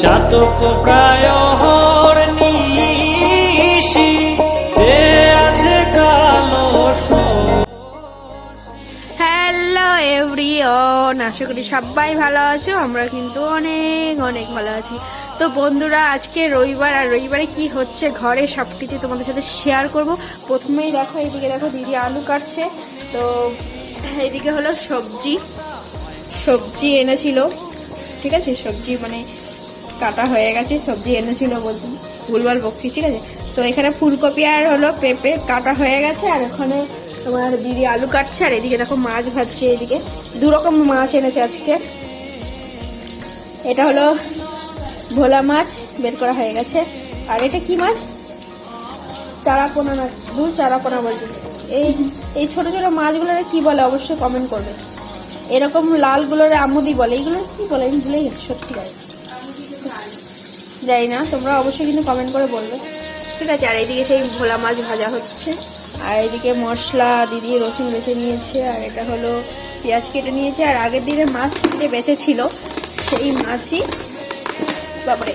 চাতক প্রায় নিশি যে আছে কালো। হ্যালো এভরিওয়ান, আশা করি সবাই ভালো আছো। আমরা কিন্তু অনেক অনেক ভালো আছি। তো বন্ধুরা, আজকে রবিবার, আর রবিবারে কি হচ্ছে ঘরে সবকিছু তোমাদের সাথে শেয়ার করব। প্রথমেই দেখো, এইদিকে দেখো দিদি আলু কাটছে। তো এইদিকে হলো সবজি এনেছিল, ঠিক আছে, সবজি মানে কাটা হয়ে গেছে, সবজি এনেছিল বলছি, ভুলভাল বকছি, ঠিক আছে। তো এখানে ফুলকপি আর হলো পেঁপে কাটা হয়ে গেছে, আর ওখানে তোমার দিদি আলু কাটছে, আর এদিকে দেখো মাছ ভাজছে। এদিকে দু রকম মাছ এনেছে আজকে। এটা হলো ভোলা মাছ, বের করা হয়ে গেছে। আর এটা কি মাছ? চারাপোনা না, চারাপোনা বলছি। এই ছোট ছোট মাছগুলোর কি বলে অবশ্যই কমেন্ট করবে। এরকম লালগুলোর আমুদি বলে, এইগুলো কি বলে আমি ভুলে গেছি, সত্যি যাই না, তোমরা অবশ্যই কিন্তু কমেন্ট করে বলবে, ঠিক আছে। আর এইদিকে সেই ভোলা মাছ ভাজা হচ্ছে, আর এইদিকে মশলা দিদি রসুন বেছে নিয়েছে, আর এটা হলো পেঁয়াজ কেটে নিয়েছে। আর আগের দিনে মাছ কেটে বেঁচেছিল, সেই মাছই বাবারে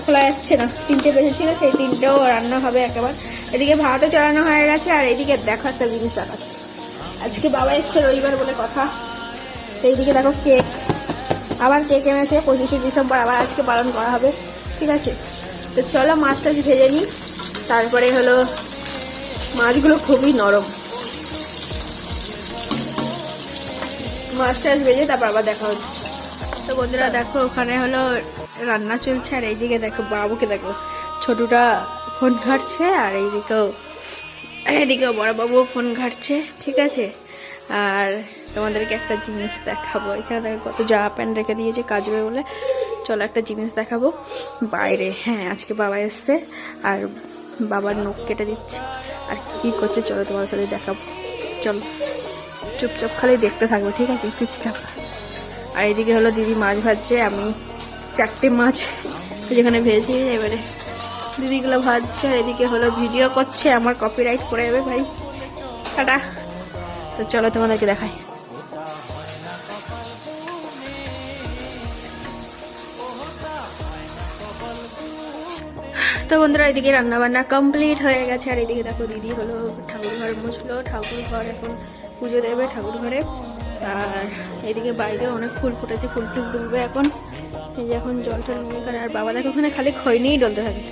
খোলা যাচ্ছে না, 3টে বেঁচেছিল, সেই 3টেও রান্না হবে একেবারে। এদিকে ভাতও চড়ানো হয়ে গেছে। আর এইদিকে দেখো একটা জিনিস দেখাচ্ছে, আজকে বাবা এসছে রবিবার বলে কথা। তো এইদিকে দেখো কেক, আবার কেক এনেছে, 25শে ডিসেম্বর আবার আজকে পালন করা হবে, ঠিক আছে। তো চলো মাছটা ভেজে নিই, তারপরে হলো মাছগুলো খুবই নরম, মাছটা ভেজে তারপর আবার দেখা হচ্ছে। তো বন্ধুরা দেখো, ওখানে হলো রান্না চলছে, আর এইদিকে দেখো বাবুকে দেখো, ছোটটা ফোন ঘাটছে, আর এইদিকেও বড় বাবুও ফোন ঘাটছে, ঠিক আছে। আর তোমাদেরকে একটা জিনিস দেখাবো, এখানে দেখো কত জামা প্যান্ট রেখে দিয়েছে কাচবে বলে। চলো একটা জিনিস দেখাবো বাইরে। হ্যাঁ, আজকে বাবা এসছে, আর বাবার নখ কেটে দিচ্ছে, আর কি করছে চলো তোমার সাথে দেখাবো। চলো, চুপচাপ খালি দেখতে থাকবে, ঠিক আছে, চুপচাপ। আর এদিকে হলো দিদি মাছ ভাজছে, আমি 4টে মাছ যেখানে ভেজেছি, এবারে দিদিগুলো ভাজছে। আর এদিকে হলো ভিডিও করছে, আমার কপিরাইট পড়ে যাবে ভাই, টাটা। তো চলো তোমাদেরকে দেখাই। তো বন্ধুরা, এদিকে রান্না বান্না কমপ্লিট হয়ে গেছে, আর এদিকে দেখো দিদি হলো ঠাকুর ঘর মুছলো, ঠাকুর ঘর এখন পুজো দেবে ঠাকুর ঘরে। আর এদিকে বাইরে অনেক ফুল ফুটেছে, ফুল টুল তুলবে এখন, এই যে এখন জল টল নিয়ে এখানে। আর বাবা দেখো ওখানে খালি খই নিয়েই ডলতে থাকে,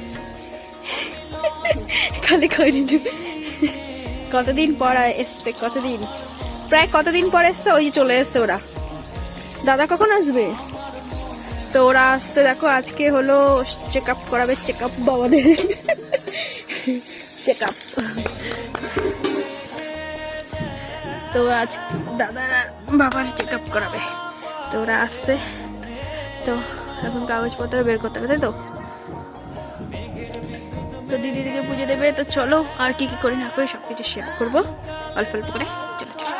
খালি খই নিয়ে। কতদিন পর এসছে, প্রায় কতদিন পর এসছে, ওই যে চলে এসছে ওরা। দাদা কখন আসবে? তো ওরা আসতে দেখো, আজকে হলো চেক আপ করাবে, চেক আপ বাবাদের চেক আপ। তো আজ দাদার আর বাবার চেক আপ করাবে, তো ওরা আসছে। তো এখন কাগজপত্র বের করতে হবে, তাই তো। তো দিদিকে পুজো দেবে। তো চলো, আর কি কি করে না করে সবকিছু শেয়ার করবো অল্প অল্প করে। চলো চলো।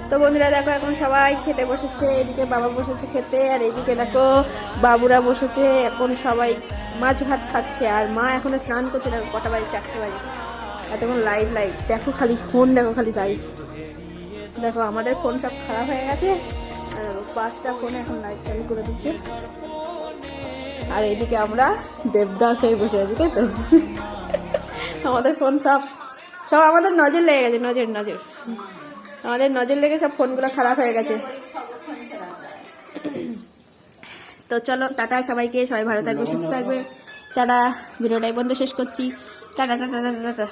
তো বন্ধুরা দেখো, এখন সবাই খেতে বসেছে, এদিকে বাবা বসেছে খেতে, আর এদিকে দেখো বাবুরা বসেছে, এখন সবাই মাছ ভাত খাচ্ছে। আর মা এখনো স্নান করছে, দেখো কটা বাজে, 4টে বাজে, এতক্ষণ লাইভ দেখো, খালি ফোন দেখো, খালি গাইস দেখো, আমাদের ফোন সব খারাপ হয়ে গেছে, 5টা ফোনে এখন লাইভ চালু করে দিচ্ছে। আর এইদিকে আমরা দেবদাস হয়ে বসে আছি, তাই তো। আমাদের ফোন সব আমাদের নজর লেগে গেছে, আমাদের নজর লেগে সব ফোনগুলো খারাপ হয়ে গেছে। তো চলো টাটা সবাইকে, সবাই ভালো থাকবে, সুস্থ থাকবে, টাটা। ভিডিওটাই বন্ধ শেষ করছি, টাটা টাটা টাটা টাটা।